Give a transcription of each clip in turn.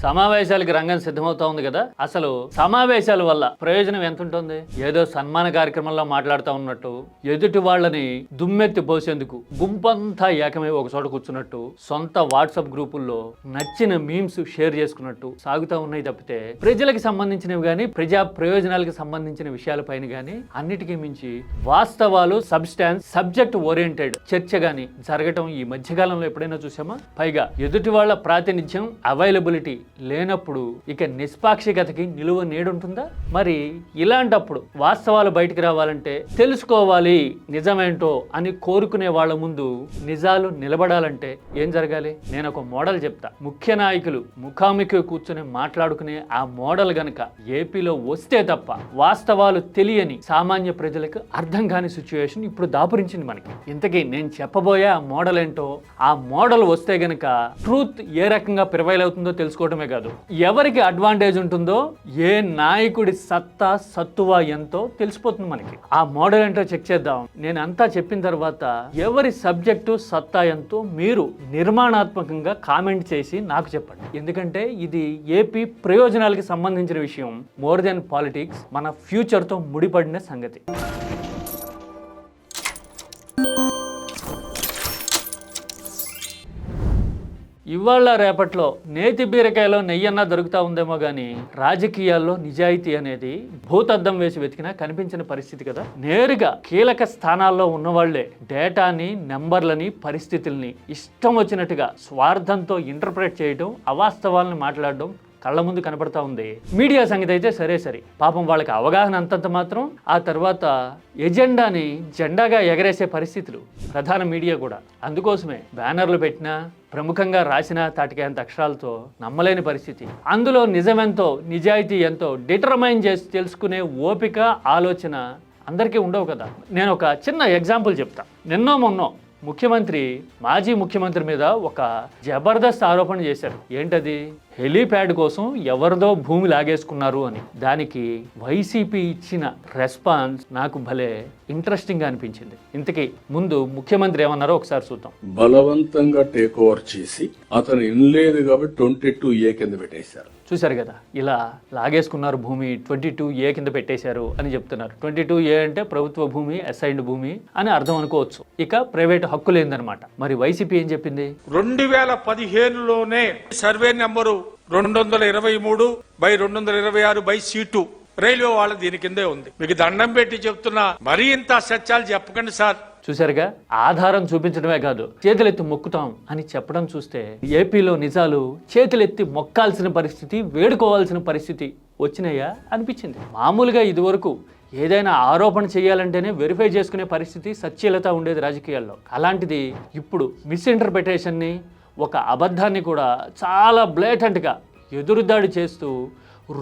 సమావేశాలకి రంగం సిద్ధమవుతా ఉంది కదా. అసలు సమావేశాల వల్ల ప్రయోజనం ఎంత ఉంటుంది? ఏదో సన్మాన కార్యక్రమంలో మాట్లాడుతూ ఉన్నట్టు, ఎదుటి వాళ్ళని దుమ్మెత్తి పోసేందుకు గుంపంతా ఏకమై ఒక చోట కూర్చున్నట్టు, సొంత వాట్సాప్ గ్రూపుల్లో నచ్చిన మీమ్స్ షేర్ చేసుకున్నట్టు సాగుతూ ఉన్నాయి తప్పితే ప్రజలకు సంబంధించినవి కానీ ప్రజా ప్రయోజనాలకు సంబంధించిన విషయాలపైన కానీ అన్నిటికీ మించి వాస్తవాలు, సబ్స్టాన్స్, సబ్జెక్ట్ ఓరియంటెడ్ చర్చ కానీ జరగటం ఈ మధ్యకాలంలో ఎప్పుడైనా చూసామా? పైగా ఎదుటి వాళ్ళ ప్రాతినిధ్యం, అవైలబిలిటీ లేనప్పుడు ఇక నిష్పాక్షికతకి నిలువ నేడుంటుందా? మరి ఇలాంటప్పుడు వాస్తవాలు బయటికి రావాలంటే, తెలుసుకోవాలి నిజమేంటో అని కోరుకునే వాళ్ళ ముందు నిజాలు నిలబడాలంటే ఏం జరగాలి? నేను ఒక మోడల్ చెప్తా. ముఖ్య నాయకులు ముఖాముఖి కూర్చొని మాట్లాడుకునే ఆ మోడల్ గనక ఏపీలో వస్తే తప్ప వాస్తవాలు తెలియని సామాన్య ప్రజలకు అర్థం కాని సిచ్యువేషన్ ఇప్పుడు దాపురించింది మనకి. ఇంతకీ నేను చెప్పబోయే ఆ మోడల్ ఏంటో, ఆ మోడల్ వస్తే గనక ట్రూత్ ఏ రకంగా ప్రివైల్ అవుతుందో తెలుసుకోవడమే కాదు, ఎవరికి అడ్వాంటేజ్ ఉంటుందో, ఏ నాయకుడి సత్తా సత్తువ ఎంతో తెలిసిపోతుంది మనకి. ఆ మోడల్ ఏంటో చెక్ చేద్దాం. నేను అంతా చెప్పిన తర్వాత ఎవరి సబ్జెక్టు సత్తా ఎంతో మీరు నిర్మాణాత్మకంగా కామెంట్ చేసి నాకు చెప్పండి. ఎందుకంటే ఇది ఏపీ ప్రయోజనాలకి సంబంధించిన విషయం. మోర్ దెన్ పాలిటిక్స్, మన ఫ్యూచర్తో ముడిపడిన సంగతి. ఇవాళ రేపట్లో నేతి బీరకాయలో నెయ్యన్నా దొరుకుతా ఉందేమో కానీ రాజకీయాల్లో నిజాయితీ అనేది భూతద్దం వేసి వెతికినా కనిపించిన పరిస్థితి కదా. నేరుగా కీలక స్థానాల్లో ఉన్నవాళ్లే డేటాని, నెంబర్లని, పరిస్థితుల్ని ఇష్టం వచ్చినట్టుగా స్వార్థంతో ఇంటర్ప్రెట్ చేయడం, అవాస్తవాలను మాట్లాడడం కళ్ళ ముందు కనపడతా ఉంది. మీడియా సంగతి అయితే సరే, పాపం వాళ్ళకి అవగాహన అంతంత మాత్రం. ఆ తర్వాత ఎజెండాని జెండాగా ఎగరేసే పరిస్థితులు ప్రధాన మీడియా కూడా. అందుకోసమే బ్యానర్లు పెట్టినా, ప్రముఖంగా రాసిన తాటికేంత అక్షరాలతో నమ్మలేని పరిస్థితి. అందులో నిజమెంతో, నిజాయితీ ఎంతో డిటర్మైన్ చేసి తెలుసుకునే ఓపిక, ఆలోచన అందరికీ ఉండవు కదా. నేను ఒక చిన్న ఎగ్జాంపుల్ చెప్తా. మొన్నో మాజీ ముఖ్యమంత్రి మీద ఒక జబర్దస్త్ ఆరోపణ చేశారు. ఏంటది? హెలీప్యాడ్ కోసం ఎవరిదో భూమి లాగేసుకున్నారు అని. దానికి వైసీపీ ఇచ్చిన రెస్పాన్స్ నాకు భలే ఇంట్రెస్టింగ్ గా అనిపించింది. ఇంతకీ ముందు ముఖ్యమంత్రి ఏమన్నారో ఒకసారి చూద్దాం. బలవంతంగా టేక్ ఓవర్ చేసి అతను ఇన్లేదు కాబట్టి 22A కింద పెట్టేశారు. చూశారు కదా, ఇలా లాగేసుకున్నారు భూమి, 22A కింద పెట్టేశారు అని చెప్తున్నారు. 22A అంటే ప్రభుత్వ భూమి, అసైన్డ్ భూమి అని అర్థం అనుకోవచ్చు. ఇక ప్రైవేట్ హక్కు లేదన్నమాట. మరి వైసీపీ ఏం చెప్పింది? 2015లోనే సర్వే నెంబరు 223/226/C2 రైల్వే వాళ్ళ దీని కిందే ఉంది. మీకు దండం పెట్టి చెప్తున్నా, మరీ ఇంత సత్యాలు చెప్పకండి సార్. చూశారుగా, ఆధారం చూపించడమే కాదు చేతులెత్తి మొక్కుతాం అని చెప్పడం చూస్తే ఏపీలో నిజాలు చేతులెత్తి మొక్కాల్సిన పరిస్థితి, వేడుకోవాల్సిన పరిస్థితి వచ్చినాయా అనిపించింది. మామూలుగా ఇదివరకు ఏదైనా ఆరోపణ చేయాలంటేనే వెరిఫై చేసుకునే పరిస్థితి, సచ్యలత ఉండేది రాజకీయాల్లో. అలాంటిది ఇప్పుడు మిస్ఇంటర్ప్రిటేషన్ని, ఒక అబద్ధాన్ని కూడా చాలా బ్లేటెంట్గా ఎదురుదాడి చేస్తూ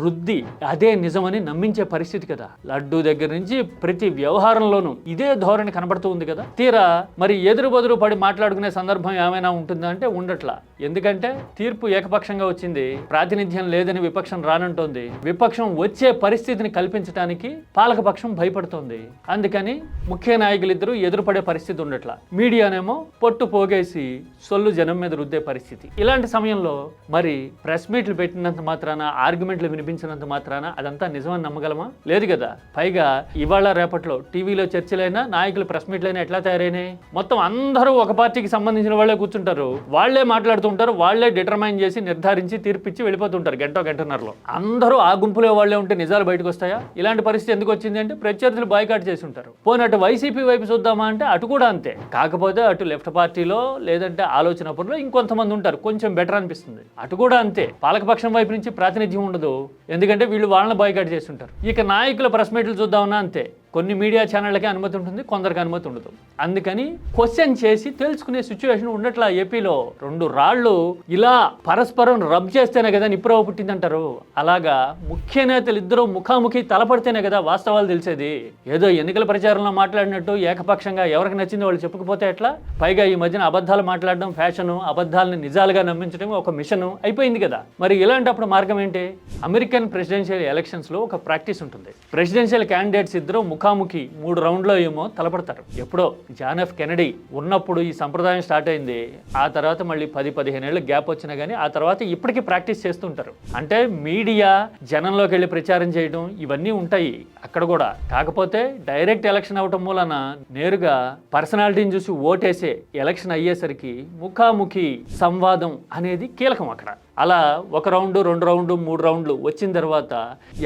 రుద్ది అదే నిజమని నమ్మించే పరిస్థితి కదా. లడ్డూ దగ్గర నుంచి ప్రతి వ్యవహారంలోనూ ఇదే ధోరణి కనబడుతూ ఉంది కదా. తీరా మరి ఎదురు బదురు పడి మాట్లాడుకునే సందర్భం ఏమైనా ఉంటుందా అంటే ఉండట్లా. ఎందుకంటే తీర్పు ఏకపక్షంగా వచ్చింది. ప్రాతినిధ్యం లేదని విపక్షం రానంటోంది. విపక్షం వచ్చే పరిస్థితిని కల్పించడానికి పాలకపక్షం భయపడుతోంది. అందుకని ముఖ్య నాయకులిద్దరూ ఎదురుపడే పరిస్థితి ఉండట్లా. మీడియానేమో పొట్టు పోగేసి సొల్లు జనం మీద రుద్దే పరిస్థితి. ఇలాంటి సమయంలో మరి ప్రెస్ మీట్లు పెట్టినంత మాత్రాన, ఆర్గ్యుమెంట్లు వినిపించినంత మాత్రాన అదంతా నిజమని నమ్మగలమా? లేదు కదా. పైగా ఇవాళ రేపట్లో టీవీలో చర్చలైనా, నాయకులు ప్రెస్ మీట్లైనా ఎట్లా తయారైనాయి? మొత్తం అందరూ ఒక పార్టీకి సంబంధించిన వాళ్ళే కూర్చుంటారు, వాళ్లే మాట్లాడుతుంటారు, వాళ్లే డిటర్మైన్ చేసి నిర్ధారించి తీర్పిచ్చి వెళ్ళిపోతుంటారు గంటన్నరలో. అందరూ ఆ గుంపులో వాళ్లే ఉంటే నిజాలు బయటకు వస్తాయా? ఇలాంటి పరిస్థితి ఎందుకు వచ్చింది అంటే ప్రత్యర్థులు బాయ్కాట్ చేసి ఉంటారు. పోయినట్టు వైసీపీ వైపు చూద్దామా అంటే అటు కూడా అంతే. కాకపోతే అటు లెఫ్ట్ పార్టీలో లేదంటే ఆలోచనపురంలో ఇంకొంతమంది ఉంటారు, కొంచెం బెటర్ అనిపిస్తుంది. అటు కూడా అంతే. పాలకపక్షం వైపు నుంచి ప్రాతినిధ్యం ఉండదు, ఎందుకంటే వీళ్ళు వాళ్ళని బాయ్కాట్ చేస్తుంటారు. ఇక నాయకుల ప్రెస్ మీట్లు చూద్దామన్నా అంతే. కొన్ని మీడియా ఛానళ్ళకి అనుమతి ఉంటుంది, కొందరికి అనుమతి ఉండదు. అందుకని క్వశ్చన్ చేసి తెలుసుకునే సిచ్యువేషన్ ఉండట్లా ఏపీలో. 2 రాళ్లు ఇలా పరస్పరం రబ్ చేస్తేనే కదా నిప్పురవ పుట్టిందంటారు. అలాగా ముఖ్య నేతలు ఇద్దరు ముఖాముఖి తలపడితేనే కదా వాస్తవాలు తెలిసేది. ఏదో ఎన్నికల ప్రచారంలో మాట్లాడినట్టు ఏకపక్షంగా ఎవరికి నచ్చింది వాళ్ళు చెప్పుకుపోతే ఎట్లా? పైగా ఈ మధ్యన అబద్ధాలు మాట్లాడడం ఫ్యాషను, అబద్ధాలను నిజాలుగా నమ్మించడం ఒక మిషన్ అయిపోయింది కదా. మరి ఇలాంటప్పుడు మార్గం ఏంటి? అమెరికన్ ప్రెసిడెన్షియల్ ఎలక్షన్స్ లో ఒక ప్రాక్టీస్ ఉంటుంది. ప్రెసిడెన్షియల్ క్యాండిడేట్స్ ఇద్దరు ముఖాముఖి 3 రౌండ్లో ఏమో తలపడతారు. ఎప్పుడో జాన్ ఎఫ్ కెనడీ ఉన్నప్పుడు ఈ సంప్రదాయం స్టార్ట్ అయింది. ఆ తర్వాత మళ్ళీ 10-15 ఏళ్ళ గ్యాప్ వచ్చినా కానీ ఆ తర్వాత ఇప్పటికీ ప్రాక్టీస్ చేస్తుంటారు. అంటే మీడియా జనంలోకి వెళ్ళి ప్రచారం చేయడం ఇవన్నీ ఉంటాయి అక్కడ కూడా. కాకపోతే డైరెక్ట్ ఎలక్షన్ అవటం మూలన నేరుగా పర్సనాలిటీని చూసి ఓటేసే ఎలక్షన్ అయ్యేసరికి ముఖాముఖి సంవాదం అనేది కీలకం అక్కడ. అలా 1 రౌండు 2 రౌండు 3 రౌండ్లు వచ్చిన తర్వాత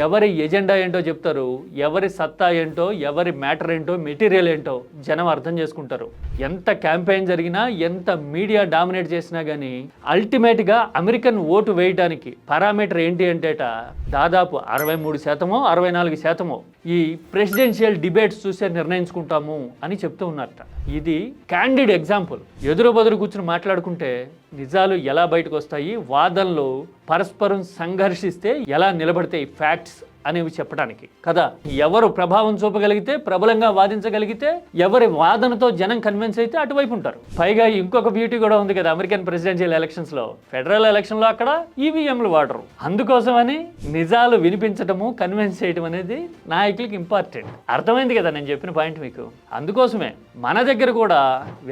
ఎవరి ఎజెండా ఏంటో చెప్తారు, ఎవరి సత్తా ఏంటో, ఎవరి మ్యాటర్ ఏంటో, మెటీరియల్ ఏంటో జనం అర్థం చేసుకుంటారు. ఎంత క్యాంపెయిన్ జరిగినా, ఎంత మీడియా డామినేట్ చేసినా కానీ అల్టిమేట్గా అమెరికన్ ఓటు వేయడానికి పారామీటర్ ఏంటి అంటేట దాదాపు 63%, 64% ఈ ప్రెసిడెన్షియల్ డిబేట్స్ చూసే నిర్ణయించుకుంటాము అని చెప్తూ ఉన్నారట. ఇది క్యాండిడ్ ఎగ్జాంపుల్. ఎదురు బదురు కూర్చుని మాట్లాడుకుంటే నిజాలు ఎలా బయటకు వస్తాయి, వాదనలు పరస్పరం సంఘర్షిస్తే ఎలా నిలబడతాయి ఫ్యాక్ట్స్ అనేవి చెప్పడానికి కదా. ఎవరు ప్రభావం చూపగలిగితే, ప్రబలంగా వాదించగలిగితే, ఎవరి వాదనతో జనం కన్విన్స్ అయితే అటువైపు ఉంటారు. పైగా ఇంకొక బ్యూటీ కూడా ఉంది కదా అమెరికన్ ప్రెసిడెన్షియల్ ఎలక్షన్స్లో. ఫెడరల్ ఎలక్షన్లో అక్కడ ఈవీఎంలు వాడరు. అందుకోసమని నిజాలు వినిపించడము, కన్విన్స్ చేయడం అనేది నాయకులకి ఇంపార్టెంట్. అర్థమైంది కదా నేను చెప్పిన పాయింట్ మీకు. అందుకోసమే మన దగ్గర కూడా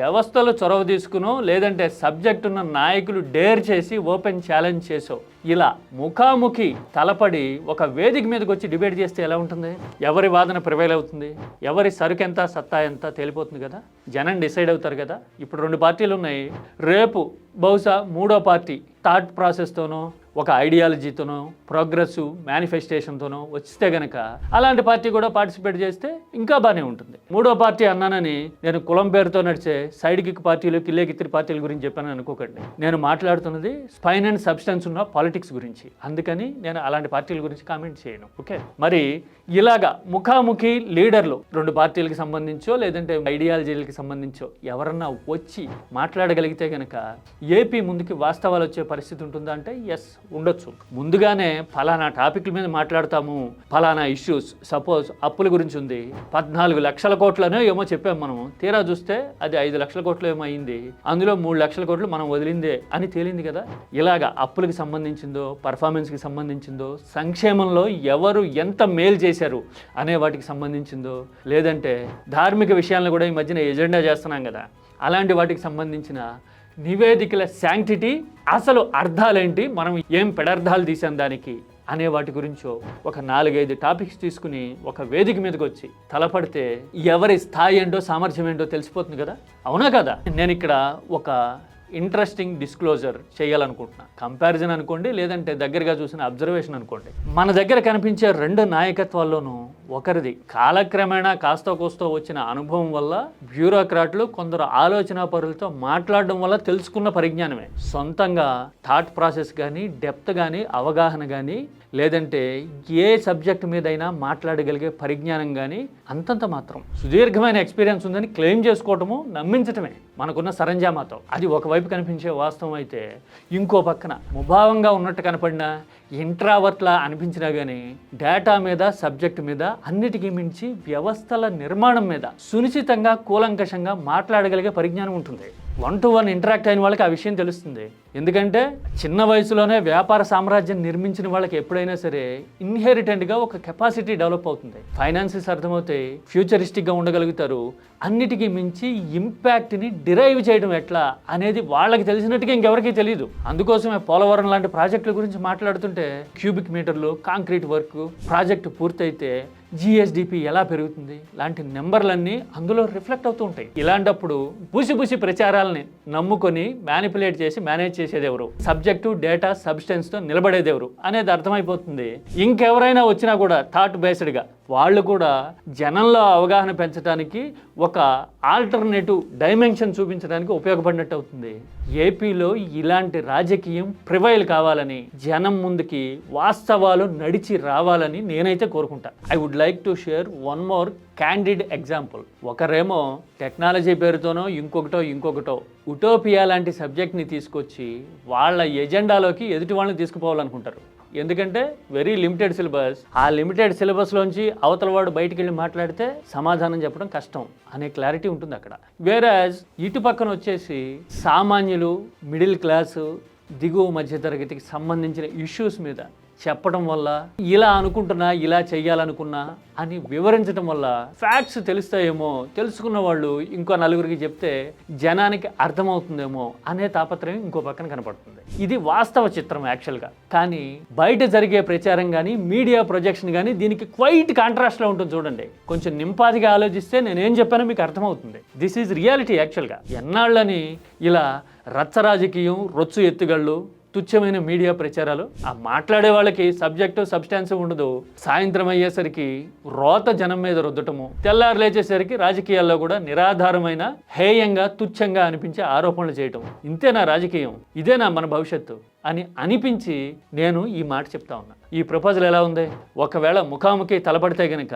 వ్యవస్థలో చొరవ తీసుకునో, లేదంటే సబ్జెక్ట్ ఉన్న నాయకులు డేర్ చేసి ఓపెన్ ఛాలెంజ్ చేసో ఇలా ముఖాముఖి తలపడి ఒక వేదిక మీదకి వచ్చి డిబేట్ చేస్తే ఎలా ఉంటుంది? ఎవరి వాదన ప్రివైల్ అవుతుంది, ఎవరి సరుకెంత సత్తా ఎంత తేలిపోతుంది కదా. జనం డిసైడ్ అవుతారు కదా. ఇప్పుడు 2 పార్టీలు ఉన్నాయి. రేపు బహుశా 3వ పార్టీ థాట్ ప్రాసెస్తోనో, ఒక ఐడియాలజీతోనో, ప్రోగ్రెసివ్ మేనిఫెస్టేషన్తోనో వచ్చితే గనక అలాంటి పార్టీ కూడా పార్టిసిపేట్ చేస్తే ఇంకా బాగానే ఉంటుంది. 3వ పార్టీ అన్నానని నేను కులం పేరుతో నడిచే సైడ్ కిక్ పార్టీలు, కిల్లేకిత్తిరి పార్టీల గురించి చెప్పాను అనుకోకండి. నేను మాట్లాడుతున్నది స్పైన్ అండ్ సబ్స్టెన్స్ ఉన్న పాలిటిక్స్ గురించి. అందుకని నేను అలాంటి పార్టీల గురించి కామెంట్ చేయను. ఓకే, మరి ఇలాగా ముఖాముఖి లీడర్లు 2 పార్టీలకు సంబంధించో, లేదంటే ఐడియాలజీలకు సంబంధించో ఎవరన్నా వచ్చి మాట్లాడగలిగితే గనక ఏపీ ముందుకి వాస్తవాలు వచ్చే పరిస్థితి ఉంటుందా అంటే ఎస్, ఉండొచ్చు. ముందుగానే ఫలానా టాపిక్ల మీద మాట్లాడతాము, ఫలానా ఇష్యూస్, సపోజ్ అప్పుల గురించి ఉంది, 14 లక్షల కోట్లనో ఏమో చెప్పాము మనం. తీరా చూస్తే అది 5 లక్షల కోట్లు ఏమో అయింది, అందులో 3 లక్షల కోట్లు మనం వదిలిందే అని తేలింది కదా. ఇలాగా అప్పులకి సంబంధించిందో, పర్ఫార్మెన్స్కి సంబంధించిందో, సంక్షేమంలో ఎవరు ఎంత మేలు చేశారు అనే వాటికి సంబంధించిందో, లేదంటే ధార్మిక విషయాలను కూడా ఈ మధ్యన ఎజెండా చేస్తున్నాం కదా, అలాంటి వాటికి సంబంధించిన నివేదికల శాంక్టిటీ, అసలు అర్థాలేంటి, మనం ఏం పెడర్థాలు తీసాం దానికి అనే వాటి గురించో ఒక 4-5 టాపిక్స్ తీసుకుని ఒక వేదిక మీదకి వచ్చి తలపడితే ఎవరి స్థాయి ఏంటో, సామర్థ్యం ఏంటో తెలిసిపోతుంది కదా. అవునా కదా? నేను ఇక్కడ ఒక ఇంట్రెస్టింగ్ డిస్క్లోజర్ చేయాలనుకుంటున్నా. కంపారిజన్ అనుకోండి, లేదంటే దగ్గరగా చూసిన అబ్జర్వేషన్ అనుకోండి. మన దగ్గర కనిపించే 2 నాయకత్వాల్లోనూ ఒకరిది కాలక్రమేణా కాస్త కోస్తో వచ్చిన అనుభవం వల్ల, బ్యూరోక్రాట్లు కొందరు ఆలోచన పరులతో మాట్లాడడం వల్ల తెలుసుకున్న పరిజ్ఞానమే. సొంతంగా థాట్ ప్రాసెస్ కానీ, డెప్త్ కానీ, అవగాహన కానీ, లేదంటే ఏ సబ్జెక్ట్ మీదైనా మాట్లాడగలిగే పరిజ్ఞానం కానీ అంతంత మాత్రం. సుదీర్ఘమైన ఎక్స్పీరియన్స్ ఉందని క్లెయిమ్ చేసుకోవటము, నమ్మించటమే మనకున్న సరంజామాతో. అది ఒకవైపు కనిపించే వాస్తవం అయితే, ఇంకో పక్కన ముభావంగా ఉన్నట్టు కనపడినా, ఇంట్రావర్ట్లా అనిపించినా కానీ డేటా మీద, సబ్జెక్ట్ మీద, అన్నిటికీ మించి వ్యవస్థల నిర్మాణం మీద సునిశ్చితంగా, కూలంకషంగా మాట్లాడగలిగే పరిజ్ఞానం ఉంటుంది. 1-to-1 ఇంటరాక్ట్ అయిన వాళ్ళకి ఆ విషయం తెలుస్తుంది. ఎందుకంటే చిన్న వయసులోనే వ్యాపార సామ్రాజ్యం నిర్మించిన వాళ్ళకి ఎప్పుడైనా సరే ఇన్హెరిటెంట్గా ఒక కెపాసిటీ డెవలప్ అవుతుంది. ఫైనాన్సెస్ అర్థమవుతాయి, ఫ్యూచరిస్టిక్గా ఉండగలుగుతారు. అన్నిటికీ మించి ఇంపాక్ట్ని డిరైవ్ చేయడం ఎట్లా అనేది వాళ్ళకి తెలిసినట్టుగా ఇంకెవరికీ తెలియదు. అందుకోసమే పోలవరం లాంటి ప్రాజెక్టుల గురించి మాట్లాడుతుంటే క్యూబిక్ మీటర్లు కాంక్రీట్ వర్క్ ప్రాజెక్టు పూర్తయితే జిఎస్డిపి ఎలా పెరుగుతుంది లాంటి నెంబర్లన్నీ అందులో రిఫ్లెక్ట్ అవుతూ ఉంటాయి. ఇలాంటప్పుడు పూసి ప్రచారాలని నమ్ముకొని మ్యానిపులేట్ చేసి మేనేజ్ చేసేది ఎవరు, సబ్జెక్టు, డేటా, సబ్స్టెన్స్తో నిలబడేది ఎవరు అనేది అర్థమైపోతుంది. ఇంకెవరైనా వచ్చినా కూడా థాట్ బేస్డ్గా వాళ్ళు కూడా జనంలో అవగాహన పెంచడానికి, ఒక ఆల్టర్నేటివ్ డైమెన్షన్ చూపించడానికి ఉపయోగపడినట్టు అవుతుంది. ఏపీలో ఇలాంటి రాజకీయం ప్రివైల్ కావాలని, జనం ముందుకి వాస్తవాలు నడిచి రావాలని నేనైతే కోరుకుంటా. I would like to share one more candid example. ఒకరేమో టెక్నాలజీ పేరుతోనో ఇంకొకటో ఉటోపియా లాంటి సబ్జెక్ట్ని తీసుకొచ్చి వాళ్ళ ఎజెండాలోకి ఎదుటి వాళ్ళని తీసుకుపోవాలనుకుంటారు. ఎందుకంటే వెరీ లిమిటెడ్ సిలబస్, ఆ లిమిటెడ్ సిలబస్లోంచి అవతల వాడు బయటికి వెళ్ళి మాట్లాడితే సమాధానం చెప్పడం కష్టం అనే క్లారిటీ ఉంటుంది అక్కడ. వేరాజ్ ఇటు పక్కన వచ్చేసి సామాన్యులు, మిడిల్ క్లాసు, దిగువ మధ్యతరగతికి సంబంధించిన ఇష్యూస్ మీద చెప్పడం వల్ల, ఇలా అనుకుంటున్నా, ఇలా చెయ్యాలనుకున్నా అని వివరించడం వల్ల ఫ్యాక్ట్స్ తెలుస్తాయేమో, తెలుసుకున్న వాళ్ళు ఇంకో నలుగురికి చెప్తే జనానికి అర్థమవుతుందేమో అనే తాపత్రయం ఇంకో పక్కన కనపడుతుంది. ఇది వాస్తవ చిత్రం యాక్చువల్గా. కానీ బయట జరిగే ప్రచారం కానీ, మీడియా ప్రొజెక్షన్ కానీ దీనికి క్వైట్ కాంట్రాస్ట్లో ఉంటుంది. చూడండి, కొంచెం నింపాదిగా ఆలోచిస్తే నేనేం చెప్పానో మీకు అర్థమవుతుంది. దిస్ ఈజ్ రియాలిటీ యాక్చువల్గా. ఎన్నాళ్ళని ఇలా రచ్చ రాజకీయం, రొచ్చు ఎత్తుగళ్ళు, తుచ్చమైన మీడియా ప్రచారాలు. ఆ మాట్లాడే వాళ్ళకి సబ్జెక్టు సబ్స్టాన్స్ ఉండదు. సాయంత్రం అయ్యేసరికి రోత జనం మీద రుద్దటము, తెల్లారు లేచేసరికి రాజకీయాల్లో కూడా నిరాధారమైన, హేయంగా, తుచ్చంగా అనిపించే ఆరోపణలు చేయటం. ఇంతేనా రాజకీయం? ఇదేనా మన భవిష్యత్తు అని అనిపించి నేను ఈ మాట చెప్తా ఉన్నా. ఈ ప్రపోజల్ ఎలా ఉంది? ఒకవేళ ముఖాముఖి తలపడితే గనక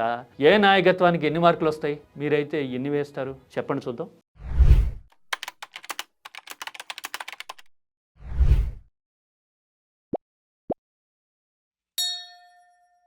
ఏ నాయకత్వానికి ఎన్ని మార్కులు వస్తాయి? మీరైతే ఎన్ని వేస్తారు చెప్పండి చూద్దాం.